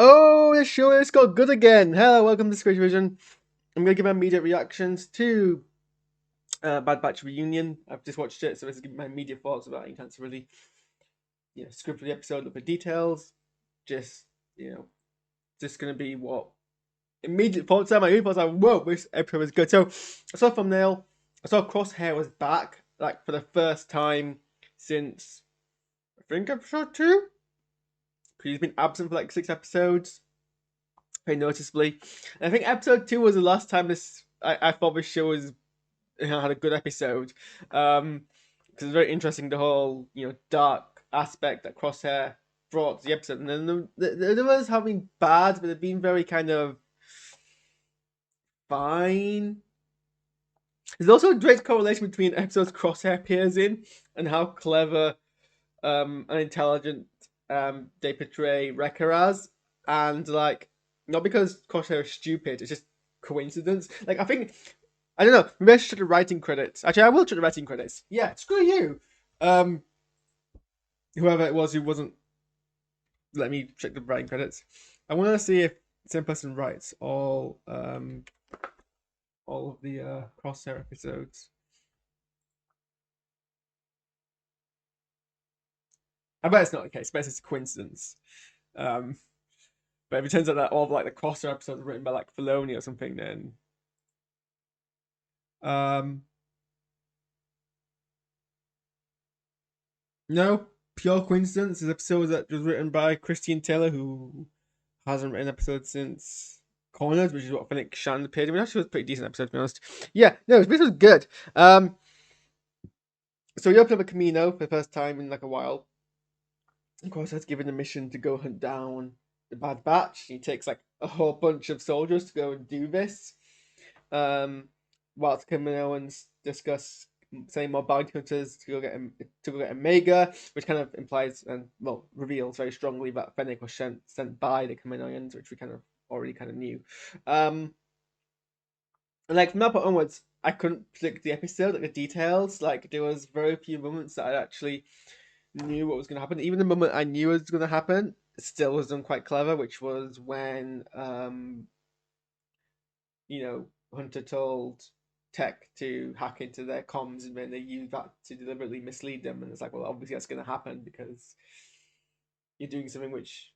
Oh, the show is got good again. Hello, welcome to SquishiVision. I'm going to give my immediate reactions to Bad Batch Reunion. I've just watched it, so this is my immediate thoughts about it. You can't really, script for the episode, look for details. Just, you know, just going to be what immediate thoughts are. My immediate thoughts are, whoa, this episode was good. So, I saw a thumbnail. I saw Crosshair was back, like, for the first time since, I think, episode 2. Because he's been absent for like 6 episodes. Very noticeably. And I think episode 2 was the last time I thought this show was had a good episode. Because it's very interesting, the whole dark aspect that Crosshair brought to the episode. And then the others have been bad, but they've been very kind of fine. There's also a direct correlation between episodes Crosshair appears in and how clever and intelligent they portray Wrecker as. And like, not because Crosshair is stupid, it's just coincidence. Like, I don't know, maybe I should check the writing credits. Actually, I will check the writing credits. Yeah, screw you. Whoever it was who wasn't let me check the writing credits. I want to see if the same person writes all of the Crosshair episodes. I bet it's not the case. I bet it's a coincidence. Um, but if it turns out that all of like the Crosshair episodes are written by like Filoni or something, then no, pure coincidence. This episode that was written by Christian Taylor, who hasn't written episodes since Corners, which is what Finnick Shan appeared in. Which actually was a pretty decent episode, to be honest. Yeah, no, this was good. So you open up a Camino for the first time in like a while. Of course, that's given a mission to go hunt down the Bad Batch. He takes like a whole bunch of soldiers to go and do this. Whilst Kaminoans discuss sending more bounty hunters to go get Omega, which kind of implies and reveals very strongly that Fennec was sent by the Kaminoans, which we kind of already kind of knew. And like from that point onwards, I couldn't predict the episode, like the details. Like there was very few moments that I actually knew what was going to happen. Even the moment I knew it was going to happen, still was done quite clever, which was when Hunter told Tech to hack into their comms, and then they used that to deliberately mislead them. And it's like, well, obviously that's going to happen because you're doing something which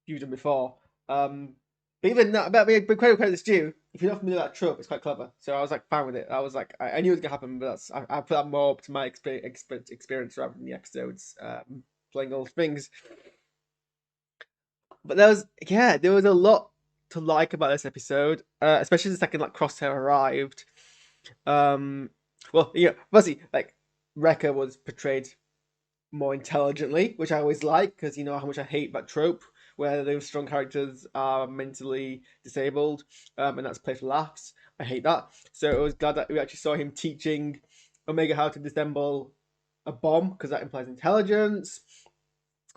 you've done before. But even that, about being big credit's due. If you're not familiar with that trope, it's quite clever. So I was like fine with it. I was like, I knew it was gonna happen, but I put that more up to my experience rather than the episodes playing all things. But there was a lot to like about this episode, especially the second like Crosshair arrived. Firstly, like Wrecker was portrayed more intelligently, which I always like because you know how much I hate that trope where those strong characters are mentally disabled, and that's played for laughs. I hate that. So I was glad that we actually saw him teaching Omega how to disassemble a bomb because that implies intelligence.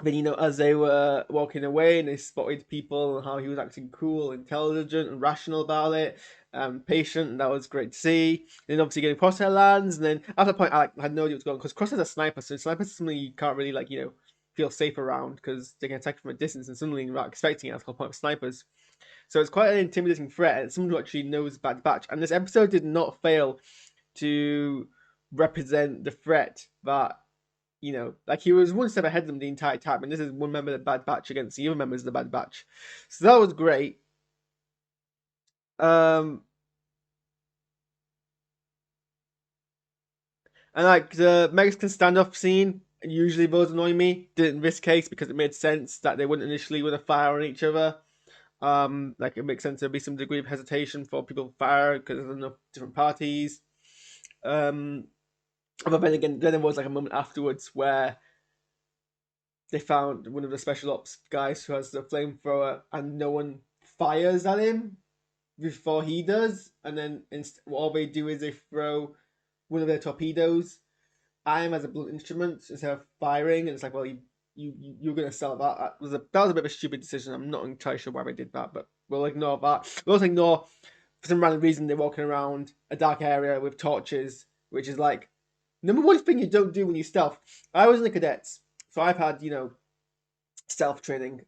Then as they were walking away and they spotted people and how he was acting cool, intelligent, and rational about it, patient, and that was great to see. And then obviously getting Crosshair lands, and then at that point I had no idea what's going on because Crosshair's a sniper, so snipers is something you can't really feel safe around because they can attack from a distance, and suddenly you're not expecting it. That's the whole point of snipers. So it's quite an intimidating threat, and someone who actually knows Bad Batch. And this episode did not fail to represent the threat that like he was one step ahead of them the entire time, and this is one member of the Bad Batch against the other members of the Bad Batch, so that was great. And like the Mexican standoff scene, usually those annoy me. Didn't in this case because it made sense that they wouldn't initially want to fire on each other. Like it makes sense there'd be some degree of hesitation for people to fire because there's enough different parties. But then again, then there was like a moment afterwards where they found one of the special ops guys who has the flamethrower, and no one fires at him before he does. And then all they do is they throw one of their torpedoes at him as a blunt instrument instead of firing. And it's like, well, you're going to sell that. That was a bit of a stupid decision. I'm not entirely sure why they did that, but we'll ignore that. We'll also ignore, for some random reason, they're walking around a dark area with torches, which is like number one thing you don't do when you stealth. I was in the cadets, so I've had stealth training.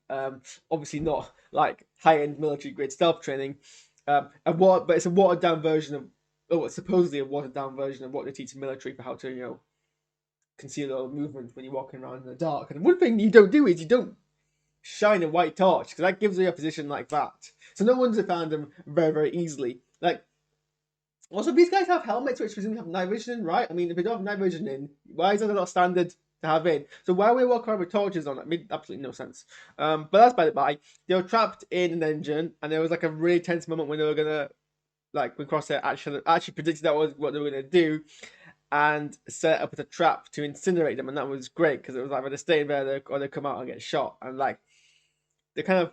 Obviously not like high-end military grade stealth training. But it's a watered down version of, it's supposedly a watered down version of what they teach the military for how to, conceal all movement when you're walking around in the dark. And one thing you don't do is you don't shine a white torch, because that gives you a position like that. So no one's found them very, very easily. Like, also, these guys have helmets which presumably have night vision, right? I mean, if they don't have night vision in, why is that not standard to have in? So why we walk around with torches on, that made absolutely no sense. But that's by the by. They were trapped in an engine, and there was like a really tense moment when they were gonna, like, when Crosshair actually predicted that was what they were gonna do, and set up a trap to incinerate them, and that was great because it was either they stay in there or they come out and get shot. And like, the kind of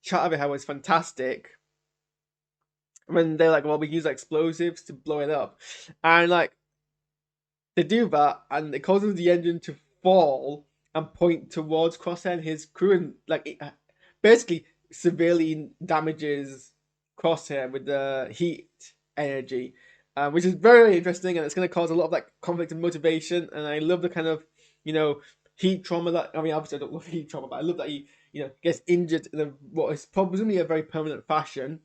chat of it how was fantastic when they're like, well, we use explosives to blow it up, and like they do that, and it causes the engine to fall and point towards Crosshair and his crew, and like it basically severely damages Crosshair with the heat energy, which is very, very interesting, and it's going to cause a lot of like conflict and motivation. And I love the kind of heat trauma that, I mean, obviously I don't love heat trauma, but I love that he gets injured in what is probably a very permanent fashion.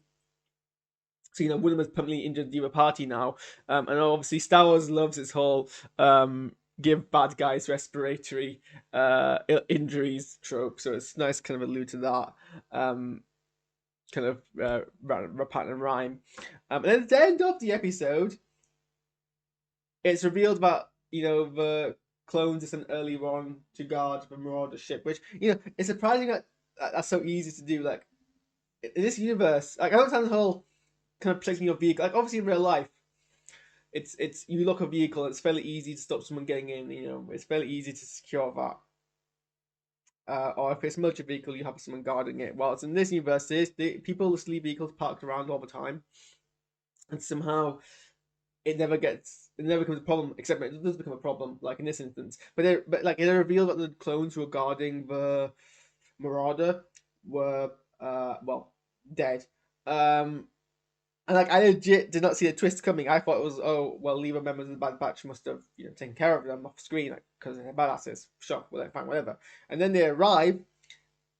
So one of them is permanently injured the other party now, and obviously Star Wars loves its whole give bad guys respiratory injuries trope. So it's nice to kind of allude to that. Kind of pattern and rhyme. And then at the end of the episode, it's revealed that the clones are sent early on to guard the Marauder ship, which it's surprising that that's so easy to do. Like, in this universe, like, I don't understand the whole kind of protecting your vehicle. Like, obviously in real life, it's you lock a vehicle, it's fairly easy to stop someone getting in. It's fairly easy to secure that. Or if it's a military vehicle, you have someone guarding it. While it's in this universe, people leave vehicles parked around all the time, and somehow it never becomes a problem. Except it does become a problem, like in this instance. But it revealed that the clones who were guarding the Marauder were dead. And like, I legit did not see a twist coming. I thought it was, oh well, Lever members of the Bad Batch must have taken care of them off screen, like, because they're badasses. Sure, well, fine, whatever. And then they arrive,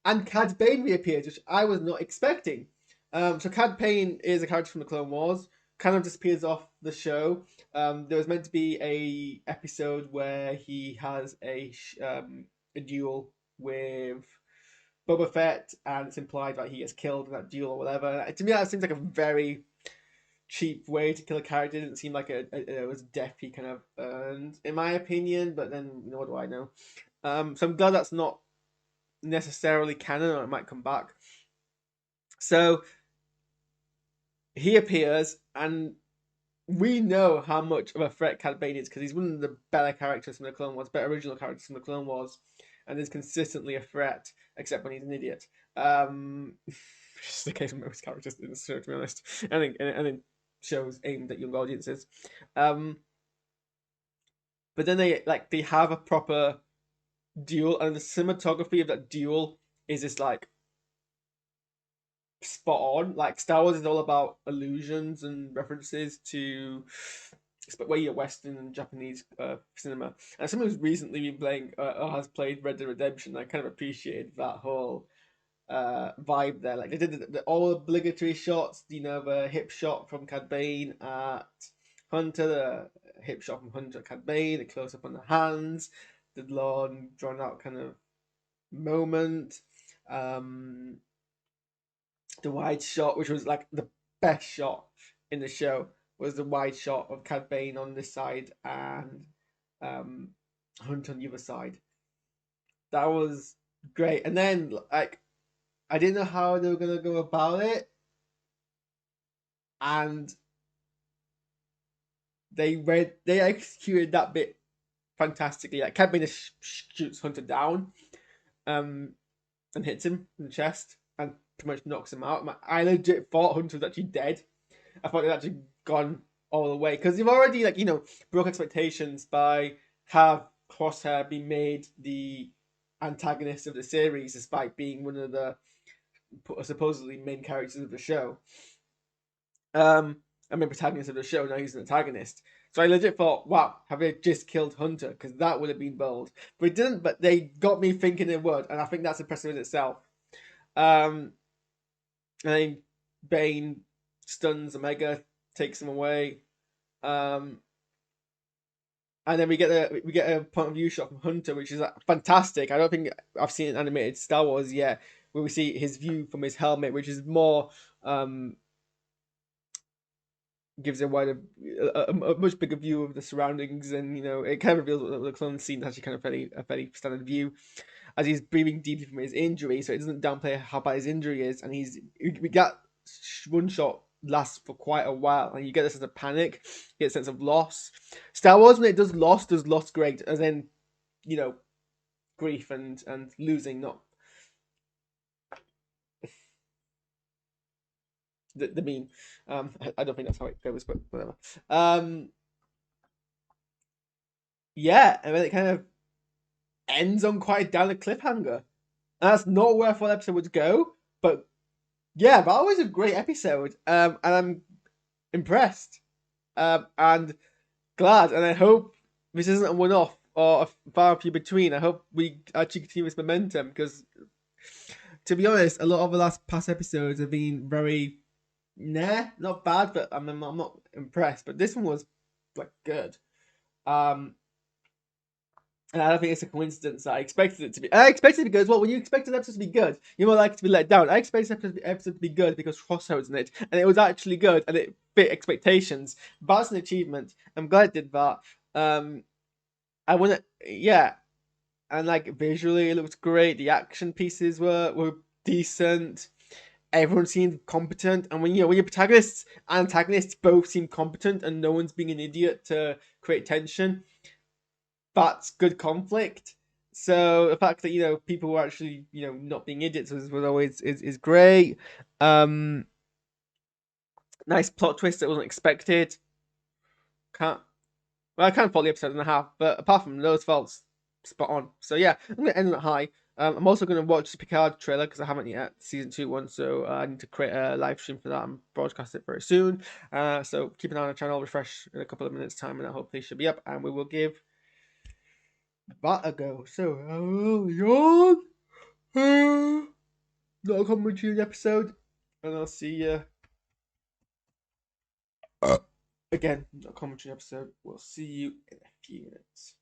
and Cad Bane reappears, which I was not expecting. So Cad Bane is a character from the Clone Wars. Kind of disappears off the show. There was meant to be a episode where he has a duel with Boba Fett, and it's implied that he gets killed in that duel or whatever. To me, that seems like a very cheap way to kill a character. It didn't seem like it was a death he kind of earned, in my opinion. But then, what do I know? So I'm glad that's not necessarily canon, or it might come back. So he appears, and we know how much of a threat Cad Bane is, because he's one of the better characters from the Clone Wars, better original characters from the Clone Wars, and is consistently a threat, except when he's an idiot. Which is the case with most characters in the show, to be honest. And in shows aimed at young audiences. But then they have a proper duel, and the cinematography of that duel is just like spot on. Like, Star Wars is all about illusions and references to Western and Japanese cinema. And someone who's recently been playing or has played Red Dead Redemption, I kind of appreciated that whole vibe there. Like, they did the all obligatory shots, the hip shot from Cad Bane at Hunter, the hip shot from Hunter at Cad Bane, the close up on the hands, the long drawn out kind of moment, the wide shot, which was like the best shot in the show, was the wide shot of Cad Bane on this side and Hunt on the other side. That was great. And then, like, I didn't know how they were gonna go about it, and they executed that bit fantastically. Like, Cad Bane shoots Hunter down, and hits him in the chest and pretty much knocks him out. I legit thought Hunter was actually dead. I thought they'd actually gone all the way, because you've already broke expectations by have Crosshair be made the antagonist of the series, despite being one of the supposedly main characters of the show. Protagonist of the show. Now he's an antagonist. So I legit thought, wow, have they just killed Hunter? Because that would have been bold. But it didn't. But they got me thinking it would, and I think that's impressive in itself. and then Bane stuns Omega, takes him away. Um, and then we get a point of view shot from Hunter, which is fantastic. I don't think I've seen an animated Star Wars yet, where we see his view from his helmet, which is more gives a wider, a much bigger view of the surroundings, and it kind of reveals what the clone scene is actually kind of a fairly standard view, as he's breathing deeply from his injury, so it doesn't downplay how bad his injury is, and we got one shot lasts for quite a while, and you get a sense of panic, you get a sense of loss. Star Wars, when it does loss great, as in grief and losing, not the meme. I don't think that's how it goes, but whatever. Yeah, and then it kind of ends on quite a downer cliffhanger. And that's not where I thought the episode would go, but yeah, that was a great episode. And I'm impressed. And glad, and I hope this isn't a one-off or a far few between. I hope we actually continue this momentum, because, to be honest, a lot of the past episodes have been very not bad, but I'm not impressed. But this one was like good. And I don't think it's a coincidence that I expected it to be. I expected it to be good. Well, when you expect an episode to be good, you're more likely to be let down. I expected the episode to be good because Crosshair was in it, and it was actually good, and it fit expectations. That's an achievement. I'm glad it did that. I want to, yeah, and like visually, it looked great. The action pieces were decent. Everyone seemed competent, and when your protagonists and antagonists both seem competent, and no one's being an idiot to create tension, that's good conflict. So the fact that people were actually not being idiots was always is great. Nice plot twist that wasn't expected. Can't I can't fault the episode and a half, but apart from those faults, spot on. So yeah, I'm gonna end on that high. I'm also gonna watch the Picard trailer because I haven't yet season 2 one, so I need to create a live stream for that and broadcast it very soon. So keep an eye on the channel, refresh in a couple of minutes time, and that hopefully should be up, and we will give that a go. So, yawn. Not a commentary episode, and I'll see you again. Not a commentary episode. We'll see you in a few minutes.